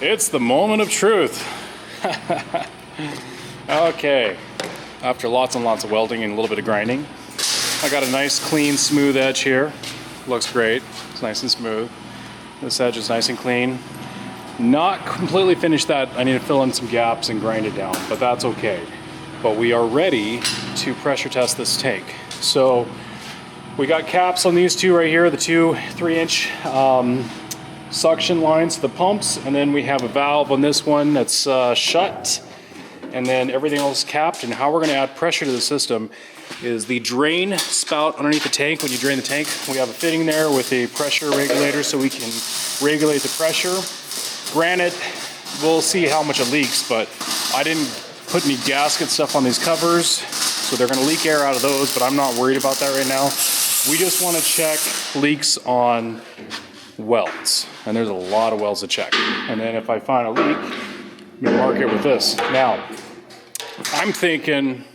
It's the moment of truth. Okay, after lots and lots of welding and a little bit of grinding, I got a nice, clean, smooth edge here. Looks great. It's nice and smooth. This edge is nice and clean. Not completely finished that. I need to fill in some gaps and grind it down, but that's okay. But we are ready to pressure test this tank. So we got caps on these two right here, the two 3-inch suction lines to the pumps, and then we have a valve on this one that's shut, and then everything else is capped. And how we're going to add pressure to the system is the drain spout underneath the tank. When you drain the tank, we have a fitting there with a pressure regulator so we can regulate the pressure. Granted, we'll see how much it leaks, but I didn't put any gasket stuff on these covers, so they're going to leak air out of those, but I'm not worried about that right now. We just want to check leaks on welds, and there's a lot of welds to check. And then if I find a leak, I'm going to mark it with this. Now, I'm thinking,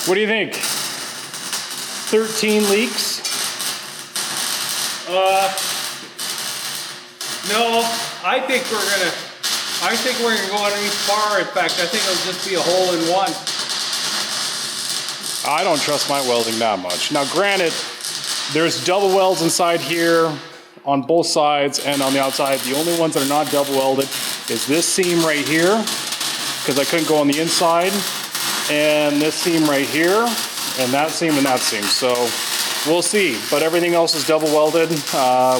what do you think? 13 leaks? No, I think we're gonna go underneath far. In fact, I think it'll just be a hole in one. I don't trust my welding that much. Now granted, there's double welds inside here on both sides and on the outside. The only ones that are not double welded is this seam right here, because I couldn't go on the inside, and this seam right here, and that seam and that seam. So we'll see, but everything else is double welded.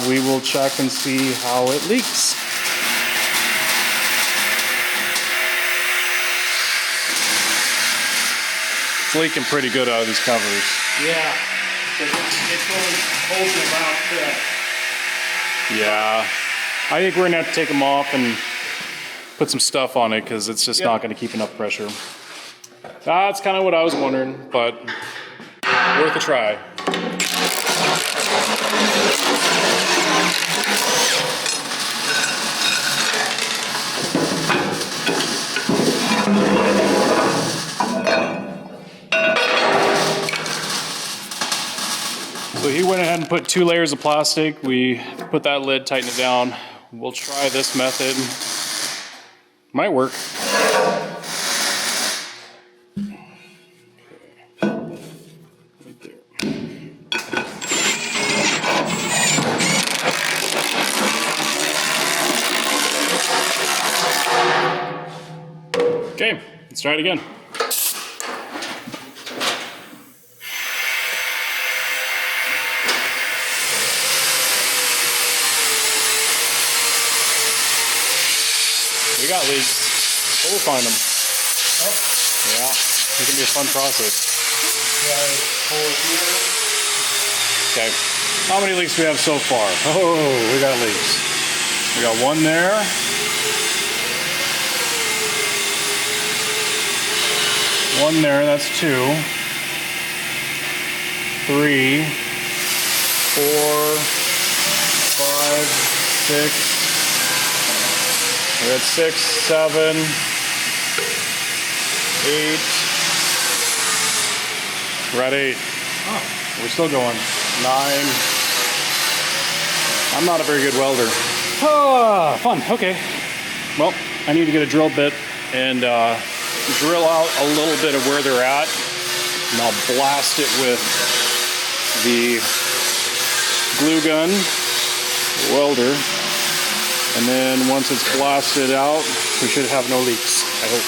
We will check and see how it leaks. It's leaking pretty good out of these covers. Yeah, it's only holding about Yeah, I think we're gonna have to take them off and put some stuff on it because it's just not gonna keep enough pressure. That's kind of what I was wondering, but worth a try. So he went ahead and put 2 layers of plastic. We put that lid, tighten it down. We'll try this method. Might work. Okay, let's try it again. We got leaks, but we'll find them. Oh. Yeah, it's gonna be a fun process. Okay, how many leaks do we have so far? Oh, we got leaks. We got one there. One there, that's 2. 3, 4, 5, 6. We got 6, 7, 8. We're at 8. Oh. We're still going. 9. I'm not a very good welder. Ah, fun. Okay. Well, I need to get a drill bit and drill out a little bit of where they're at, and I'll blast it with the glue gun, welder, and then once it's blasted out, we should have no leaks, I hope.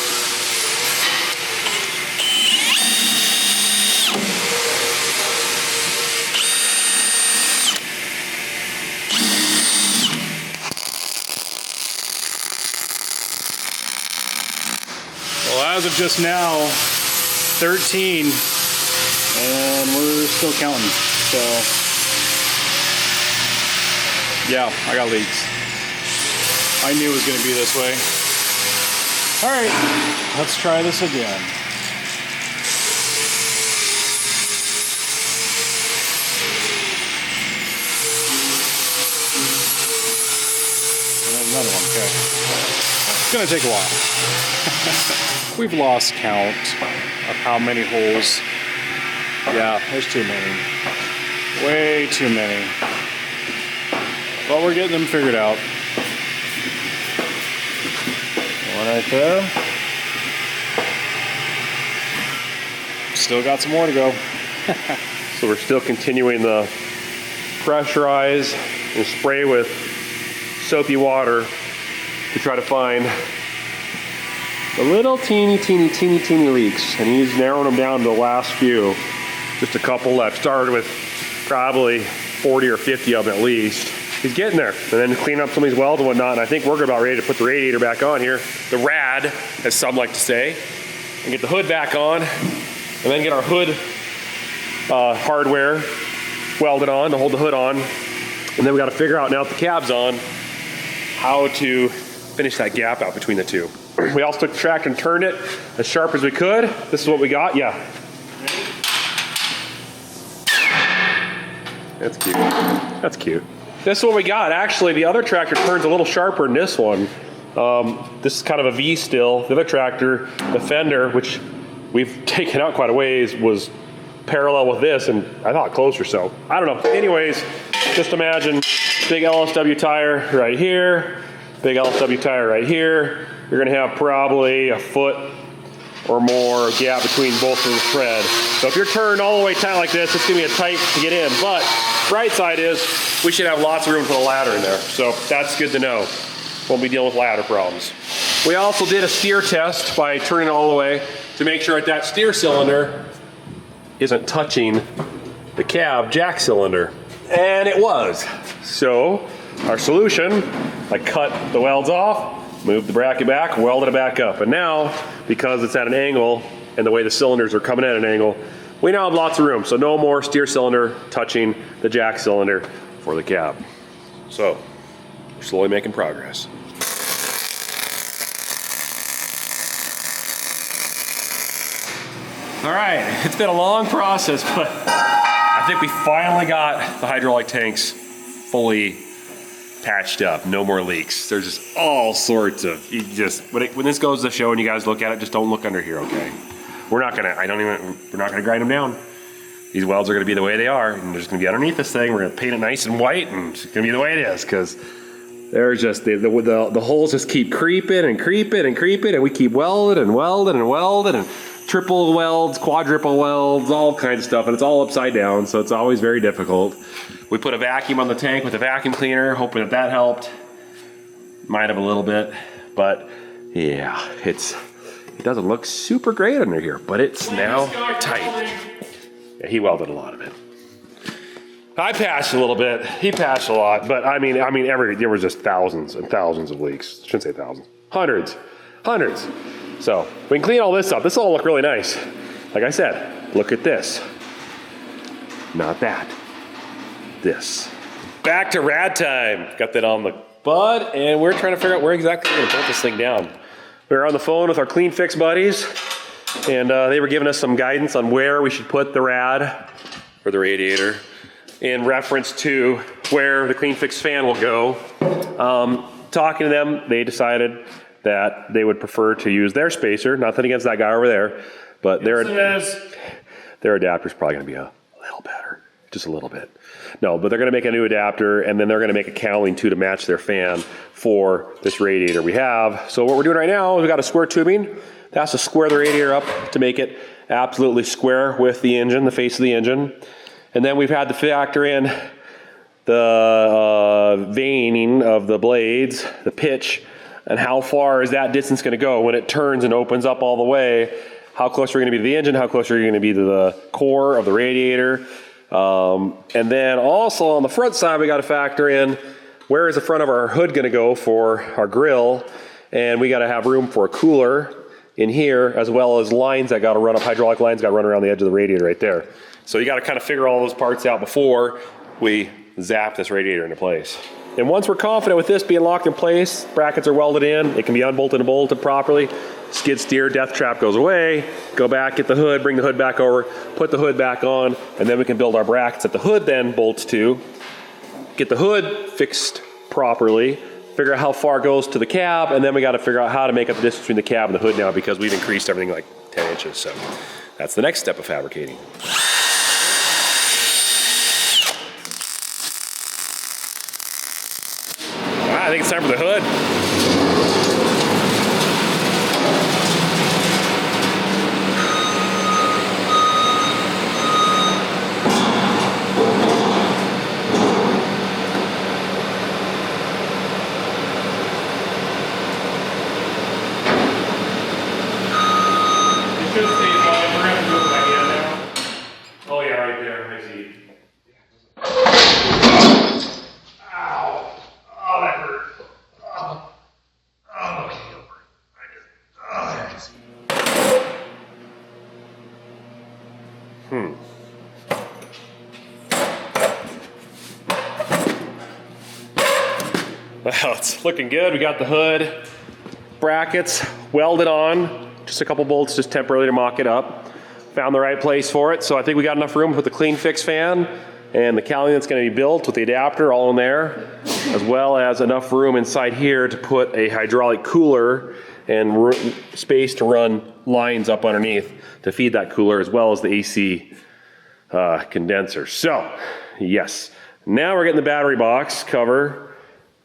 Well, as of just now, 13, and we're still counting, so yeah, I got leaks. I knew it was going to be this way. All right, let's try this again. And another one, okay. It's going to take a while. We've lost count of how many holes. Yeah, there's too many. Way too many. But we're getting them figured out. right there. Still got some more to go. So we're still continuing the pressurize and spray with soapy water to try to find the little teeny leaks. And he's narrowing them down to the last few. Just a couple left. Started with probably 40 or 50 of them at least. He's getting there. And then clean up some of these welds and whatnot. And I think we're about ready to put the radiator back on here. The rad, as some like to say. And get the hood back on. And then get our hood hardware welded on to hold the hood on. And then we got to figure out, now that the cab's on, how to finish that gap out between the two. We also took the tractor and turned it as sharp as we could. This is what we got. Yeah. That's cute. That's cute. This is what we got. Actually, the other tractor turns a little sharper than this one. This is kind of a V still. The other tractor, the fender, which we've taken out quite a ways, was parallel with this, and I thought closer, so I don't know. Anyways, just imagine big LSW tire right here, big LSW tire right here. You're gonna have probably a foot or more gap between both of the thread. So if you're turned all the way tight like this, it's gonna be a tight to get in. But bright side is we should have lots of room for the ladder in there. So that's good to know. Won't be dealing with ladder problems. We also did a steer test by turning it all the way to make sure that steer cylinder isn't touching the cab jack cylinder. And it was. So our solution, I cut the welds off, moved the bracket back, welded it back up. And now, because it's at an angle and the way the cylinders are coming at an angle, we now have lots of room. So no more steer cylinder touching the jack cylinder for the cab. So we're slowly making progress. All right, it's been a long process, but I think we finally got the hydraulic tanks fully patched up. No more leaks. There's just all sorts of, when this goes to the show and you guys look at it, just don't look under here, okay? We're not gonna grind them down. These welds are gonna be the way they are, and they're just gonna be underneath this thing. We're gonna paint it nice and white, and it's gonna be the way it is, because there's just, the holes just keep creeping and creeping and creeping, and we keep welding and welding and welding, and triple welds, quadruple welds, all kinds of stuff, and it's all upside down, so it's always very difficult. We put a vacuum on the tank with a vacuum cleaner, hoping that helped. Might have a little bit, but yeah, it doesn't look super great under here, but it's now tight. Yeah, he welded a lot of it. I patched a little bit, he patched a lot, but I mean, there was just thousands and thousands of leaks. I shouldn't say thousands, hundreds. So we can clean all this up. This will all look really nice. Like I said, look at this. Not that. This. Back to rad time. Got that on the bud, and we're trying to figure out where exactly we're gonna bolt this thing down. We were on the phone with our Clean Fix buddies, and they were giving us some guidance on where we should put the rad, or the radiator, in reference to where the Clean Fix fan will go. Talking to them, they decided that they would prefer to use their spacer. Nothing against that guy over there, but their adapter's probably gonna be a little better, just a little bit. No, but they're gonna make a new adapter, and then they're gonna make a cowling too to match their fan for this radiator we have. So what we're doing right now is we got a square tubing that has to square the radiator up to make it absolutely square with the engine, the face of the engine. And then we've had to factor in the veining of the blades, the pitch, and how far is that distance gonna go when it turns and opens up all the way? How close are you gonna be to the engine? How close are you gonna be to the core of the radiator? And then also on the front side, we gotta factor in where is the front of our hood gonna go for our grill? And we gotta have room for a cooler in here, as well as lines that gotta run up, hydraulic lines gotta run around the edge of the radiator right there. So you gotta kind of figure all those parts out before we zap this radiator into place. And once we're confident with this being locked in place, brackets are welded in, it can be unbolted and bolted properly, skid steer, death trap goes away, go back, get the hood, bring the hood back over, put the hood back on, and then we can build our brackets that the hood then bolts to, get the hood fixed properly, figure out how far it goes to the cab, and then we gotta figure out how to make up the distance between the cab and the hood now, because we've increased everything like 10 inches, so that's the next step of fabricating. I think it's time for the hood. it's looking good. We got the hood brackets welded on. Just a couple bolts just temporarily to mock it up. Found the right place for it. So I think we got enough room to put the clean fix fan and the cowling that's going to be built with the adapter all in there, as well as enough room inside here to put a hydraulic cooler and space to run lines up underneath to feed that cooler, as well as the AC condenser. So yes, now we're getting the battery box cover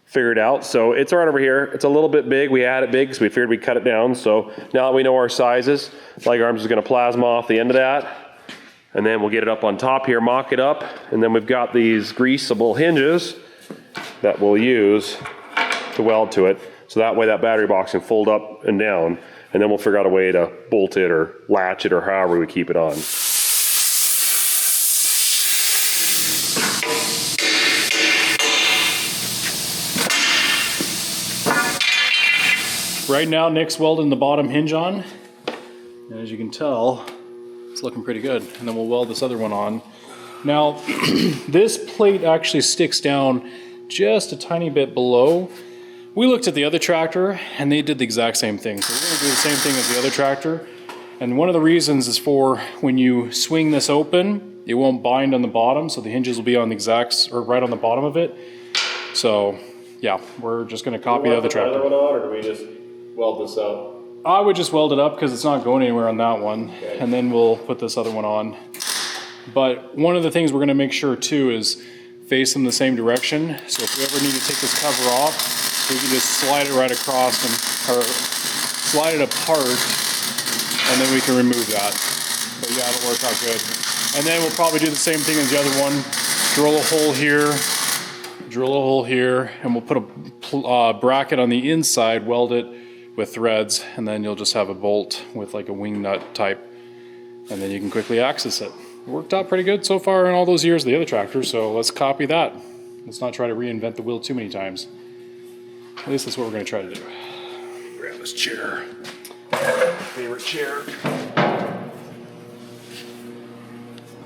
figured out. So it's right over here. It's a little bit big. We had it big because we figured we'd cut it down. So now that we know our sizes, Welker Farms is going to plasma off the end of that. And then we'll get it up on top here, mock it up. And then we've got these greasable hinges that we'll use to weld to it. So that way that battery box can fold up and down. And then we'll figure out a way to bolt it or latch it or however we keep it on. Right now, Nick's welding the bottom hinge on. And as you can tell, it's looking pretty good. And then we'll weld this other one on. Now, this plate actually sticks down just a tiny bit below. We looked at the other tractor and they did the exact same thing. So we're gonna do the same thing as the other tractor. And one of the reasons is for when you swing this open, it won't bind on the bottom. So the hinges will be on the exact, or right on the bottom of it. So yeah, we're just gonna copy the other tractor. Another one on, or do we just weld this up? I would just weld it up because it's not going anywhere on that one. Okay. And then we'll put this other one on. But one of the things we're gonna make sure too is face them the same direction. So if we ever need to take this cover off, we can just slide it right across or slide it apart, and then we can remove that. But yeah, it'll work out good. And then we'll probably do the same thing as the other one. Drill a hole here, and we'll put a bracket on the inside, weld it with threads, and then you'll just have a bolt with like a wing nut type, and then you can quickly access it. It worked out pretty good so far in all those years of the other tractor, so let's copy that. Let's not try to reinvent the wheel too many times. At least that's what we're going to try to do. Grab this chair. Favorite chair.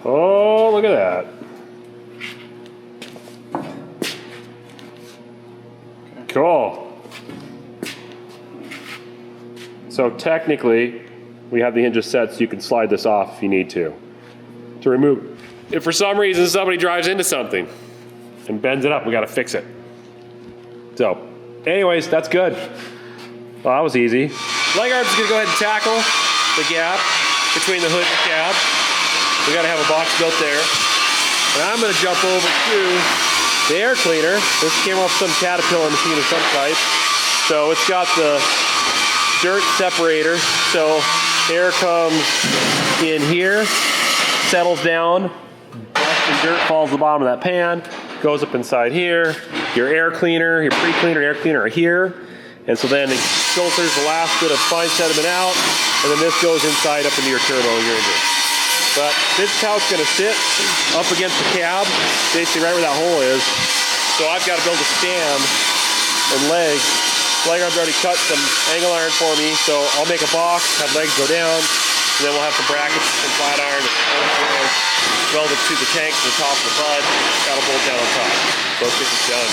Oh, look at that. Cool. So technically, we have the hinges set so you can slide this off if you need to remove. If for some reason somebody drives into something and bends it up, we got to fix it. So, anyways, that's good. Well, that was easy. Welker Farms is going to go ahead and tackle the gap between the hood and the cab. We got to have a box built there. And I'm going to jump over to the air cleaner. This came off some Caterpillar machine of some type. So it's got the dirt separator. So air comes in here, settles down, dust and dirt falls to the bottom of that pan, goes up inside here. Your air cleaner, your pre-cleaner and air cleaner are here. And so then it filters the last bit of fine sediment out, and then this goes inside up into your turbo, your engine. But this is how it's gonna sit up against the cab, basically right where that hole is. So I've got to build a stand and legs. Welker Farms already cut some angle iron for me, so I'll make a box, have legs go down, and then we'll have some brackets and flat iron welded to the tank to the top of the bud. That'll bolt down on top. So let's get this done.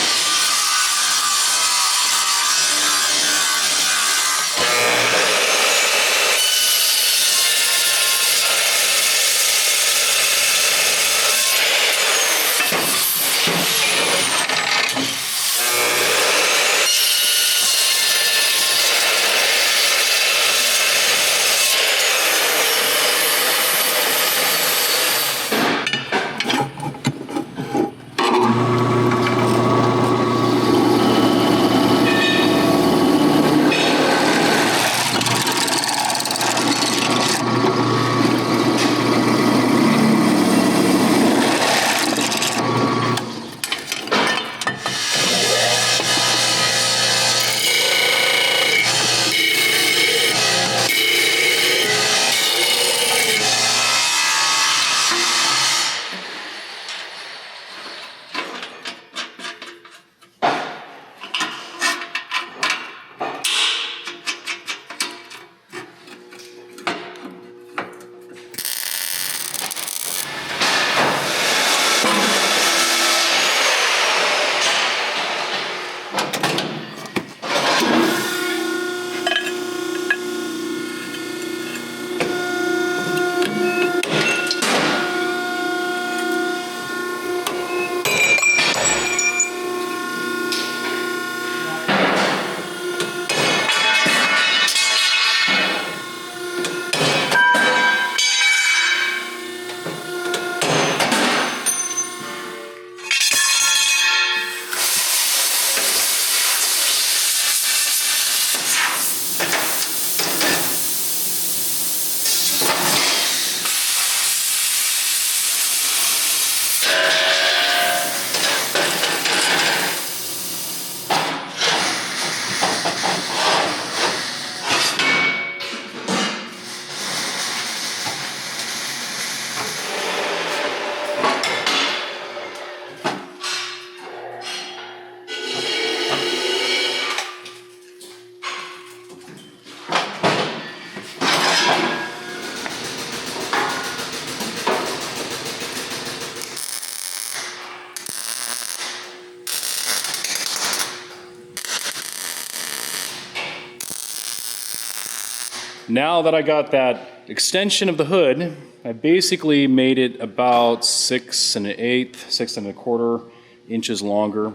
Now that I got that extension of the hood, I basically made it about 6 1/8, 6 1/4 inches longer.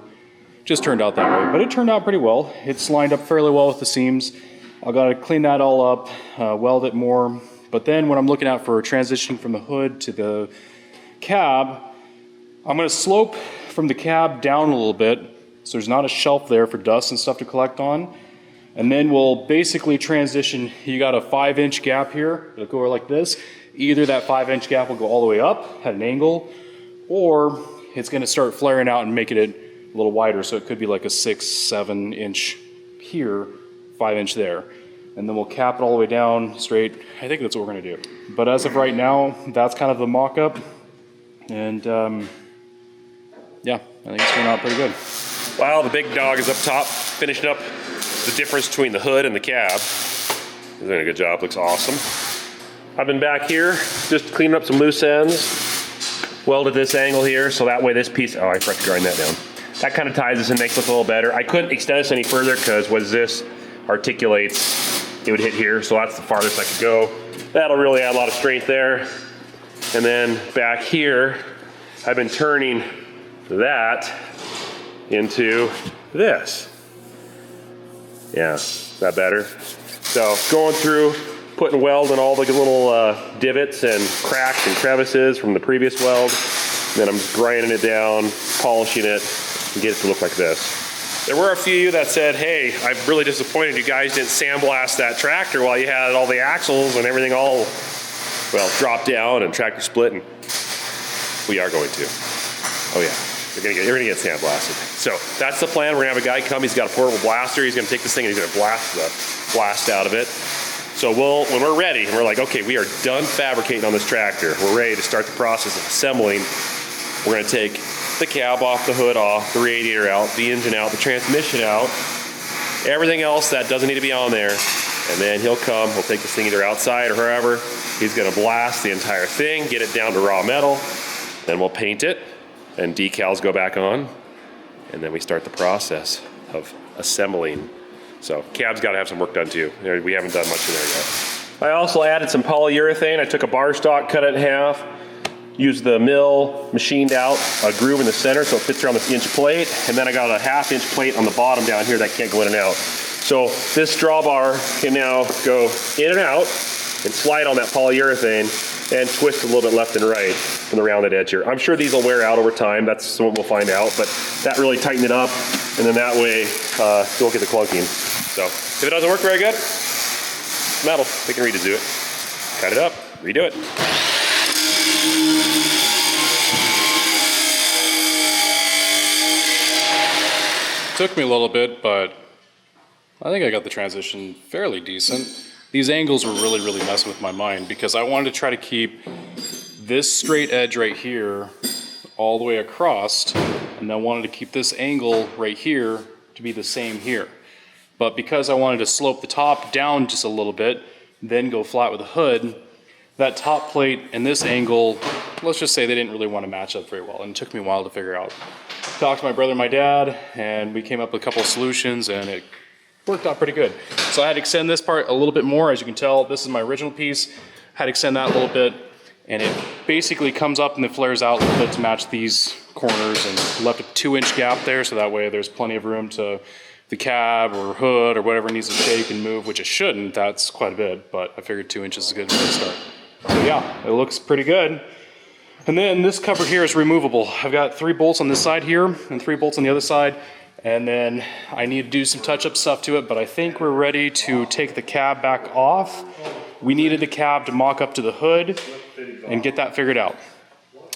Just turned out that way, but it turned out pretty well. It's lined up fairly well with the seams. I gotta clean that all up, weld it more. But then when I'm looking out for transitioning from the hood to the cab, I'm gonna slope from the cab down a little bit so there's not a shelf there for dust and stuff to collect on. And then we'll basically transition. You got a 5-inch gap here. It'll go like this. Either that 5-inch gap will go all the way up at an angle, or it's gonna start flaring out and making it a little wider. So it could be like a 6, 7 inch here, 5-inch there. And then we'll cap it all the way down straight. I think that's what we're gonna do. But as of right now, that's kind of the mock-up. And yeah, I think it's turning out pretty good. While the big dog is up top, finishing up the difference between the hood and the cab. He's doing a good job, looks awesome. I've been back here, just cleaning up some loose ends. Welded this angle here, so that way this piece, oh, I forgot to grind that down. That kind of ties this and makes it look a little better. I couldn't extend this any further because what this articulates, it would hit here, so that's the farthest I could go. That'll really add a lot of strength there. And then back here, I've been turning that into this. Yeah, is that better? So going through, putting weld in all the little divots and cracks and crevices from the previous weld. Then I'm just grinding it down, polishing it, and get it to look like this. There were a few of you that said, hey, I'm really disappointed you guys didn't sandblast that tractor while you had all the axles and everything all, well, dropped down and tractor split, and we are going to. Oh yeah, you're gonna get sandblasted. So that's the plan. We're gonna have a guy come, he's got a portable blaster, he's gonna take this thing and he's gonna blast the blast out of it. So when we're ready, and we're like, okay, we are done fabricating on this tractor, we're ready to start the process of assembling, we're gonna take the cab off, the hood off, the radiator out, the engine out, the transmission out, everything else that doesn't need to be on there. And then he'll come, he'll take this thing either outside or wherever. He's gonna blast the entire thing, get it down to raw metal, then we'll paint it, and decals go back on, and then we start the process of assembling. So cab's gotta have some work done too. We haven't done much in there yet. I also added some polyurethane. I took a bar stock, cut it in half, used the mill, machined out a groove in the center so it fits around this inch plate, and then I got a 1/2 inch plate on the bottom down here that can't go in and out. So this drawbar can now go in and out and slide on that polyurethane and twist a little bit left and right from the rounded edge here. I'm sure these will wear out over time, that's what we'll find out, but that really tightened it up, and then that way you won't get the clunking. So if it doesn't work very good, metal, we can redo it. Cut it up, redo it. Took me a little bit, but I think I got the transition fairly decent. These angles were really messing with my mind because I wanted to try to keep this straight edge right here all the way across, and I wanted to keep this angle right here to be the same here. But because I wanted to slope the top down just a little bit, then go flat with the hood, that top plate and this angle, let's just say they didn't really want to match up very well, and it took me a while to figure out. Talked to my brother and my dad, and we came up with a couple of solutions, and it worked out pretty good. So I had to extend this part a little bit more. As you can tell, this is my original piece. Had to extend that a little bit, and it basically comes up and then flares out a little bit to match these corners, and left a 2-inch gap there, so that way there's plenty of room to the cab or hood or whatever needs to shake and move, which it shouldn't. That's quite a bit, but I figured 2 inches is a good way to start. So yeah, it looks pretty good. And then this cover here is removable. I've got 3 bolts on this side here and 3 bolts on the other side. And then I need to do some touch-up stuff to it, but I think we're ready to take the cab back off. We needed the cab to mock up to the hood and get that figured out.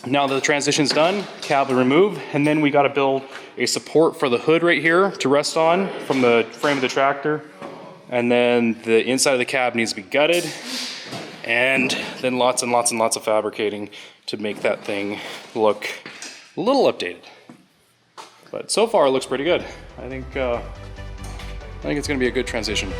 Now that the transition's done, cab will remove, and then we gotta build a support for the hood right here to rest on from the frame of the tractor. And then the inside of the cab needs to be gutted, and then lots and lots and lots of fabricating to make that thing look a little updated. But so far it looks pretty good. I think it's gonna be a good transition.